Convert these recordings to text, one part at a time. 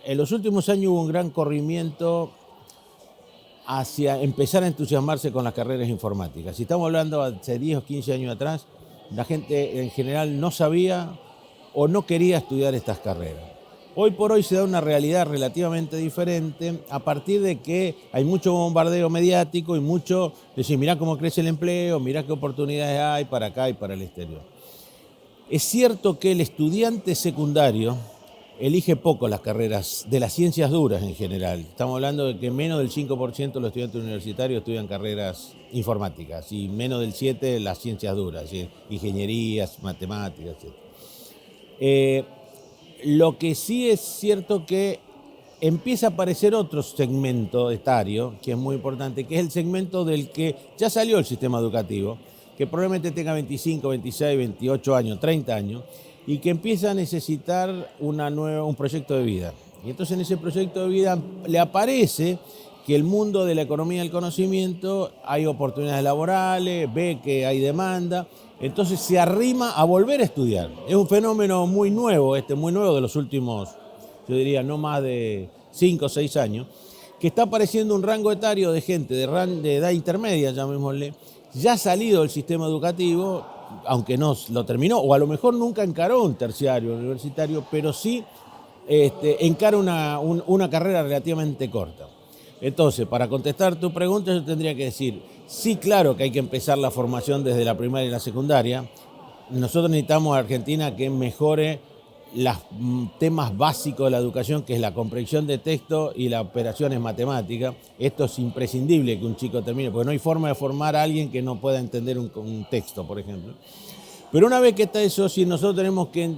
En los últimos años hubo un gran corrimiento hacia empezar a entusiasmarse con las carreras informáticas. Si estamos hablando hace 10 o 15 años atrás, la gente en general no sabía o no quería estudiar estas carreras. Hoy por hoy se da una realidad relativamente diferente a partir de que hay mucho bombardeo mediático y mucho decir, mirá cómo crece el empleo, mirá qué oportunidades hay para acá y para el exterior. Es cierto que el estudiante secundario elige poco las carreras de las ciencias duras en general. Estamos hablando de que menos del 5% de los estudiantes universitarios estudian carreras informáticas y menos del 7% las ciencias duras, ¿sí? Ingenierías, matemáticas, etc. Lo que sí es cierto que empieza a aparecer otro segmento etario, que es muy importante, que es el segmento del que ya salió el sistema educativo, que probablemente tenga 25, 26, 28 años, 30 años, y que empieza a necesitar un proyecto de vida. Y entonces en ese proyecto de vida le aparece que el mundo de la economía del conocimiento hay oportunidades laborales, ve que hay demanda, entonces se arrima a volver a estudiar. Es un fenómeno muy nuevo, muy nuevo de los últimos, yo diría, no más de 5 o 6 años, que está apareciendo un rango etario de gente de edad intermedia, llamémosle, ya salido del sistema educativo, aunque no lo terminó, o a lo mejor nunca encaró un terciario universitario, pero sí encara una carrera relativamente corta. Entonces, para contestar tu pregunta, yo tendría que decir, sí, claro que hay que empezar la formación desde la primaria y la secundaria. Nosotros necesitamos a Argentina que mejore los temas básicos de la educación, que es la comprensión de texto y las operaciones matemáticas. Esto es imprescindible que un chico termine, porque no hay forma de formar a alguien que no pueda entender un texto, por ejemplo. Pero una vez que está eso, sí, nosotros tenemos que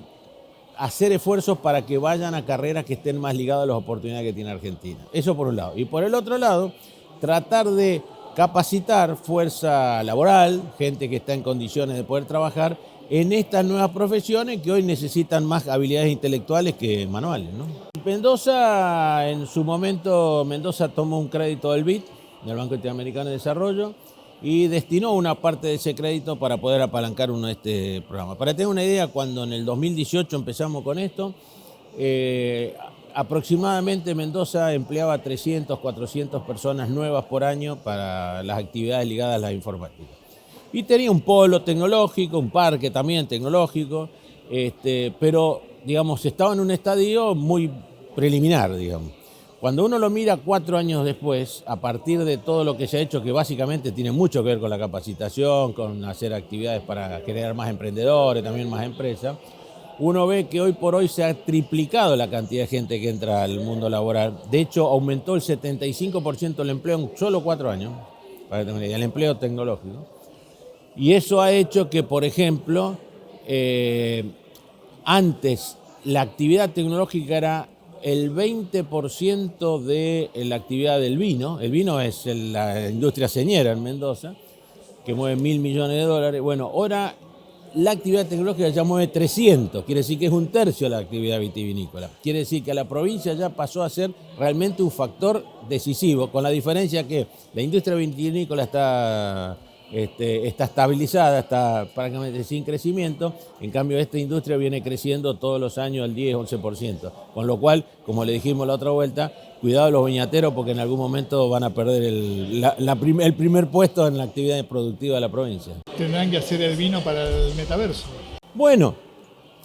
hacer esfuerzos para que vayan a carreras que estén más ligadas a las oportunidades que tiene Argentina. Eso por un lado. Y por el otro lado, tratar de capacitar fuerza laboral, gente que está en condiciones de poder trabajar en estas nuevas profesiones que hoy necesitan más habilidades intelectuales que manuales, ¿no? Mendoza, en su momento, Mendoza tomó un crédito del BID, del Banco Interamericano de Desarrollo, y destinó una parte de ese crédito para poder apalancar uno de este programa. Para tener una idea, cuando en el 2018 empezamos con esto, aproximadamente Mendoza empleaba 300, 400 personas nuevas por año para las actividades ligadas a la informática. Y tenía un polo tecnológico, un parque también tecnológico, pero, digamos, estaba en un estadio muy preliminar, digamos. Cuando uno lo mira 4 años después, a partir de todo lo que se ha hecho, que básicamente tiene mucho que ver con la capacitación, con hacer actividades para crear más emprendedores, también más empresas, uno ve que hoy por hoy se ha triplicado la cantidad de gente que entra al mundo laboral. De hecho, aumentó el 75% del empleo en solo 4 años, para tener una idea, el empleo tecnológico. Y eso ha hecho que, por ejemplo, antes la actividad tecnológica era el 20% de la actividad del vino. El vino es la industria señera en Mendoza, que mueve $1.000 millones. Bueno, ahora la actividad tecnológica ya mueve 300, quiere decir que es un tercio de la actividad vitivinícola. Quiere decir que la provincia ya pasó a ser realmente un factor decisivo, con la diferencia que la industria vitivinícola está estabilizada, está prácticamente sin crecimiento, en cambio esta industria viene creciendo todos los años al 10-11%, con lo cual, como le dijimos la otra vuelta, cuidado los viñateros porque en algún momento van a perder el primer puesto en la actividad productiva de la provincia. Tendrán que hacer el vino para el metaverso. Bueno,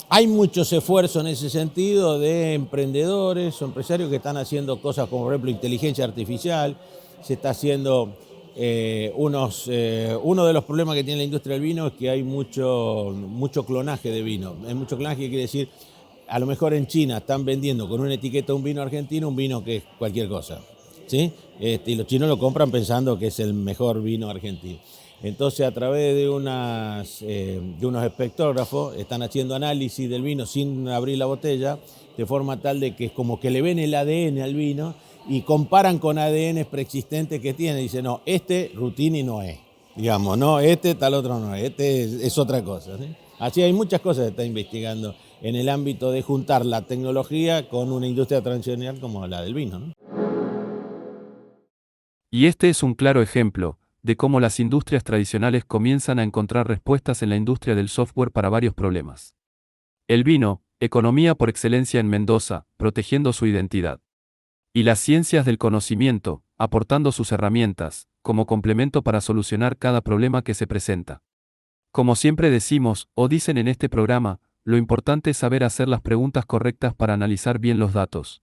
hay muchos esfuerzos en ese sentido de emprendedores o empresarios que están haciendo cosas como, por ejemplo, inteligencia artificial. Se está haciendo uno de los problemas que tiene la industria del vino es que hay mucho clonaje de vino. Hay mucho clonaje, que quiere decir, a lo mejor en China están vendiendo con una etiqueta un vino argentino, un vino que es cualquier cosa, ¿sí? Y los chinos lo compran pensando que es el mejor vino argentino. Entonces, a través de unos espectrógrafos, están haciendo análisis del vino sin abrir la botella, de forma tal de que es como que le ven el ADN al vino y comparan con ADN preexistentes que tiene. Dicen, no, Rutini no es, digamos, no, tal otro no es, es otra cosa, ¿sí? Así hay muchas cosas que está investigando en el ámbito de juntar la tecnología con una industria tradicional como la del vino, ¿no? Y este es un claro ejemplo de cómo las industrias tradicionales comienzan a encontrar respuestas en la industria del software para varios problemas. El vino, Economía por excelencia en Mendoza, protegiendo su identidad. Y las ciencias del conocimiento, aportando sus herramientas, como complemento para solucionar cada problema que se presenta. Como siempre decimos, o dicen en este programa, lo importante es saber hacer las preguntas correctas para analizar bien los datos.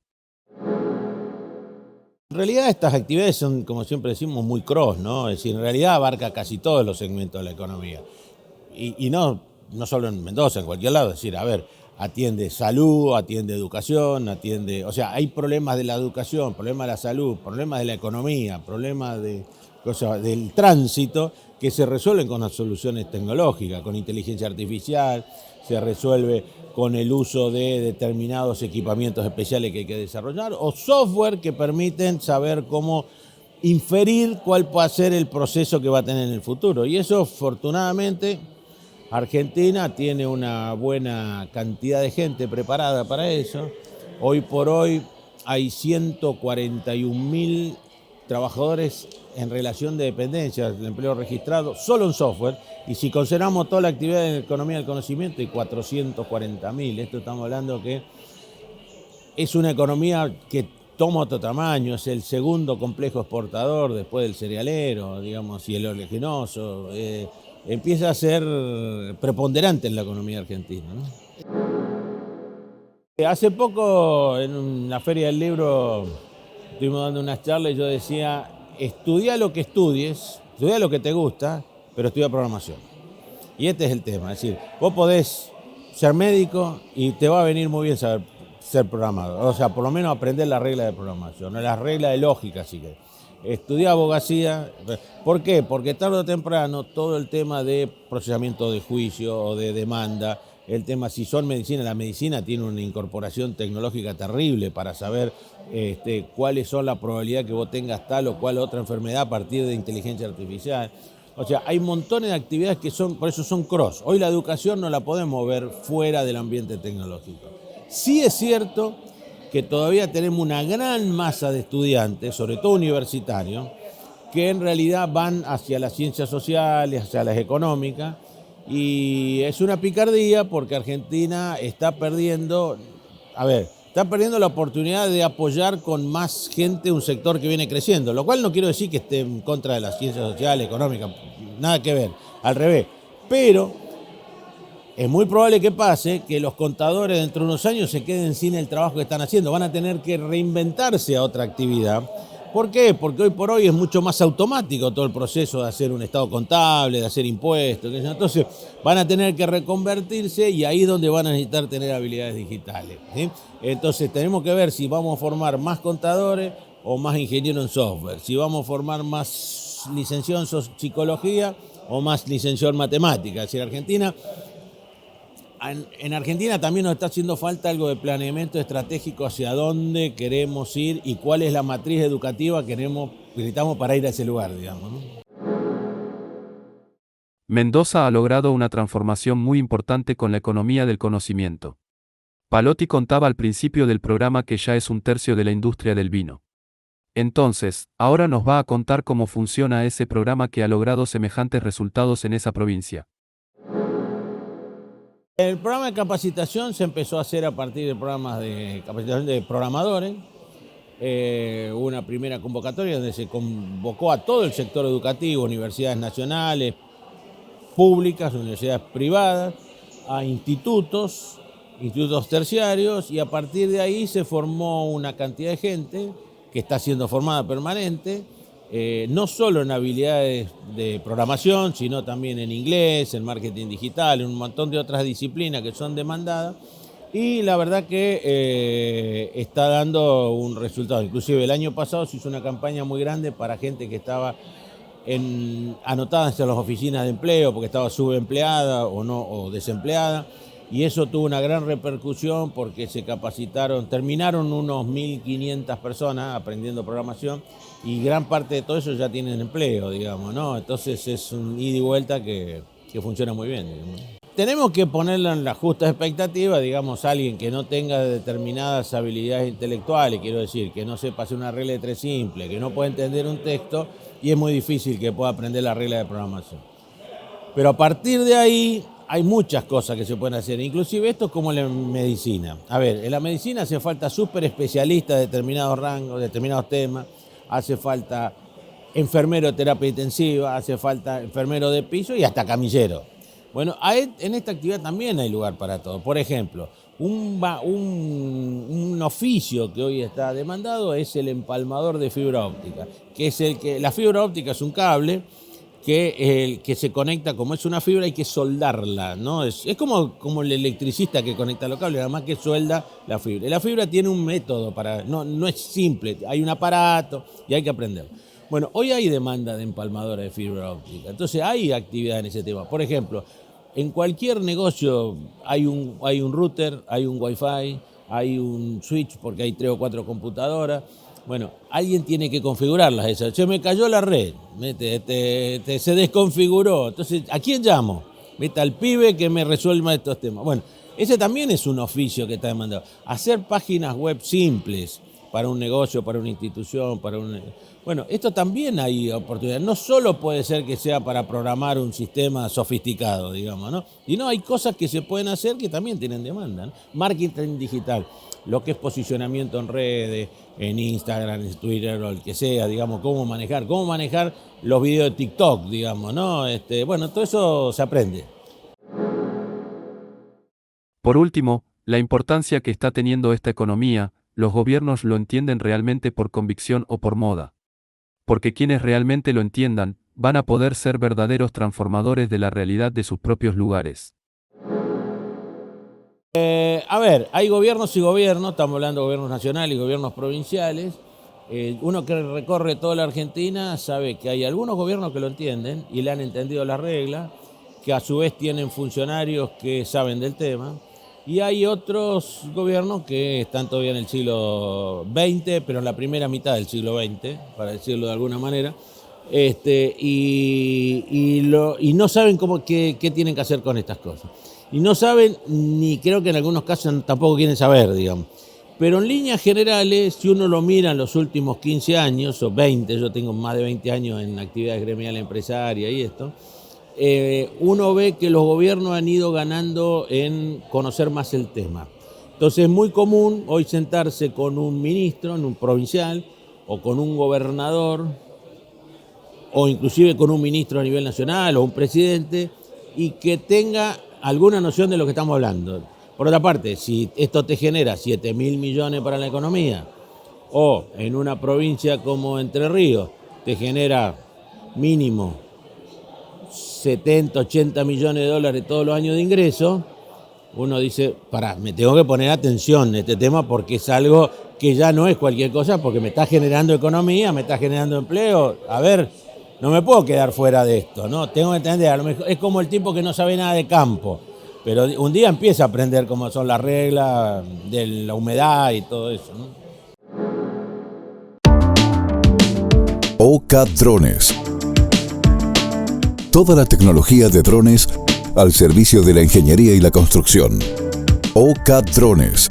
En realidad estas actividades son, como siempre decimos, muy cross, ¿no? Es decir, en realidad abarca casi todos los segmentos de la economía. Y no solo en Mendoza, en cualquier lado. Es decir, a ver, atiende salud, atiende educación, o sea, hay problemas de la educación, problemas de la salud, problemas de la economía, problemas del tránsito que se resuelven con las soluciones tecnológicas, con inteligencia artificial, se resuelve con el uso de determinados equipamientos especiales que hay que desarrollar, o software que permiten saber cómo inferir cuál puede ser el proceso que va a tener en el futuro. Y eso, afortunadamente, Argentina tiene una buena cantidad de gente preparada para eso. Hoy por hoy hay 141.000 trabajadores en relación de dependencia del empleo registrado, solo en software, y si consideramos toda la actividad de economía del conocimiento, hay 440.000. Esto estamos hablando que es una economía que toma otro tamaño, es el segundo complejo exportador después del cerealero, digamos, y el oleaginoso. Empieza a ser preponderante en la economía argentina, ¿no? Hace poco en la Feria del Libro estuvimos dando unas charlas y yo decía, estudia lo que estudies, estudia lo que te gusta, pero estudia programación. Y este es el tema, es decir, vos podés ser médico y te va a venir muy bien saber ser programador, o sea, por lo menos aprender las reglas de programación, o las reglas de lógica, así que estudiar abogacía. ¿Por qué? Porque tarde o temprano todo el tema de procesamiento de juicio o de demanda, el tema si son medicina, la medicina tiene una incorporación tecnológica terrible para saber cuáles son las probabilidades que vos tengas tal o cual otra enfermedad a partir de inteligencia artificial. O sea, hay montones de actividades que por eso son cross. Hoy la educación no la podemos ver fuera del ambiente tecnológico. Sí es cierto que todavía tenemos una gran masa de estudiantes, sobre todo universitarios, que en realidad van hacia las ciencias sociales, hacia las económicas, y es una picardía porque Argentina está perdiendo la oportunidad de apoyar con más gente un sector que viene creciendo, lo cual no quiero decir que esté en contra de las ciencias sociales, económicas, nada que ver, al revés, pero es muy probable que pase que los contadores dentro de unos años se queden sin el trabajo que están haciendo. Van a tener que reinventarse a otra actividad. ¿Por qué? Porque hoy por hoy es mucho más automático todo el proceso de hacer un estado contable, de hacer impuestos. Entonces van a tener que reconvertirse y ahí es donde van a necesitar tener habilidades digitales, ¿sí? Entonces tenemos que ver si vamos a formar más contadores o más ingenieros en software. Si vamos a formar más licenciados en psicología o más licenciados en matemáticas. Es decir, en Argentina también nos está haciendo falta algo de planeamiento estratégico hacia dónde queremos ir y cuál es la matriz educativa que necesitamos para ir a ese lugar, digamos, ¿no? Mendoza ha logrado una transformación muy importante con la economía del conocimiento. Palotti contaba al principio del programa que ya es un tercio de la industria del vino. Entonces, ahora nos va a contar cómo funciona ese programa que ha logrado semejantes resultados en esa provincia. El programa de capacitación se empezó a hacer a partir de programas de capacitación de programadores. Hubo una primera convocatoria donde se convocó a todo el sector educativo, universidades nacionales, públicas, universidades privadas, a institutos terciarios, y a partir de ahí se formó una cantidad de gente que está siendo formada permanente, no solo en habilidades de programación, sino también en inglés, en marketing digital, en un montón de otras disciplinas que son demandadas, y la verdad que está dando un resultado. Inclusive el año pasado se hizo una campaña muy grande para gente que estaba anotada en las oficinas de empleo porque estaba subempleada o desempleada, y eso tuvo una gran repercusión porque terminaron unos 1.500 personas aprendiendo programación, y gran parte de todo eso ya tienen empleo, digamos, ¿no? Entonces es un ida y vuelta que funciona muy bien, digamos. Tenemos que ponerlo en las justas expectativas, digamos, alguien que no tenga determinadas habilidades intelectuales, quiero decir, que no sepa hacer una regla de tres simple, que no pueda entender un texto, y es muy difícil que pueda aprender la regla de programación. Pero a partir de ahí hay muchas cosas que se pueden hacer, inclusive esto es como la medicina. A ver, en la medicina hace falta súper especialistas de determinados rangos, de determinados temas, hace falta enfermero de terapia intensiva, hace falta enfermero de piso y hasta camillero. Bueno, en esta actividad también hay lugar para todo. Por ejemplo, un oficio que hoy está demandado es el empalmador de fibra óptica, que es la fibra óptica es un cable que se conecta, como es una fibra hay que soldarla, ¿no? Es como el electricista que conecta los cables, nada más que suelda la fibra. Y la fibra tiene un método no es simple, hay un aparato y hay que aprender. Bueno, hoy hay demanda de empalmadora de fibra óptica, entonces hay actividad en ese tema. Por ejemplo, en cualquier negocio hay un router, hay un wifi, hay un switch porque hay 3 o 4 computadoras. Bueno, alguien tiene que configurarlas esas. Se me cayó la red, se desconfiguró. Entonces, ¿a quién llamo? Al pibe que me resuelva estos temas. Bueno, ese también es un oficio que está demandado. Hacer páginas web simples para un negocio, para una institución, Bueno, esto también hay oportunidad. No solo puede ser que sea para programar un sistema sofisticado, digamos, ¿no? Y no, hay cosas que se pueden hacer que también tienen demanda, ¿no? Marketing digital, lo que es posicionamiento en redes, en Instagram, en Twitter o el que sea, digamos, cómo manejar los videos de TikTok, digamos, ¿no? Bueno, todo eso se aprende. Por último, la importancia que está teniendo esta economía, los gobiernos lo entienden realmente por convicción o por moda. Porque quienes realmente lo entiendan, van a poder ser verdaderos transformadores de la realidad de sus propios lugares. A ver, hay gobiernos y gobiernos, estamos hablando de gobiernos nacionales y gobiernos provinciales. Uno que recorre toda la Argentina sabe que hay algunos gobiernos que lo entienden y le han entendido las reglas, que a su vez tienen funcionarios que saben del tema. Y hay otros gobiernos que están todavía en el siglo XX, pero en la primera mitad del siglo XX, para decirlo de alguna manera, y no saben qué tienen que hacer con estas cosas. Y no saben, ni creo que en algunos casos tampoco quieren saber, digamos. Pero en líneas generales, si uno lo mira en los últimos 15 años, o 20, yo tengo más de 20 años en actividades gremiales empresarias y esto, uno ve que los gobiernos han ido ganando en conocer más el tema. Entonces es muy común hoy sentarse con un ministro, en un provincial, o con un gobernador, o inclusive con un ministro a nivel nacional, o un presidente, y que tenga alguna noción de lo que estamos hablando. Por otra parte, si esto te genera 7.000 millones para la economía, o en una provincia como Entre Ríos, te genera mínimo 70, 80 millones de dólares todos los años de ingreso, uno dice, me tengo que poner atención en este tema porque es algo que ya no es cualquier cosa, porque me está generando economía, me está generando empleo. A ver, no me puedo quedar fuera de esto, ¿no? Tengo que entender, a lo mejor es como el tipo que no sabe nada de campo, pero un día empieza a aprender cómo son las reglas de la humedad y todo eso, ¿no? OCA Drones. Toda la tecnología de drones al servicio de la ingeniería y la construcción. OCA Drones.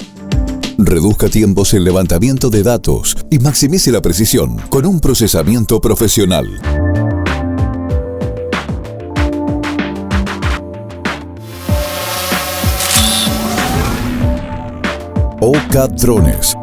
Reduzca tiempos en levantamiento de datos y maximice la precisión con un procesamiento profesional. OCA Drones.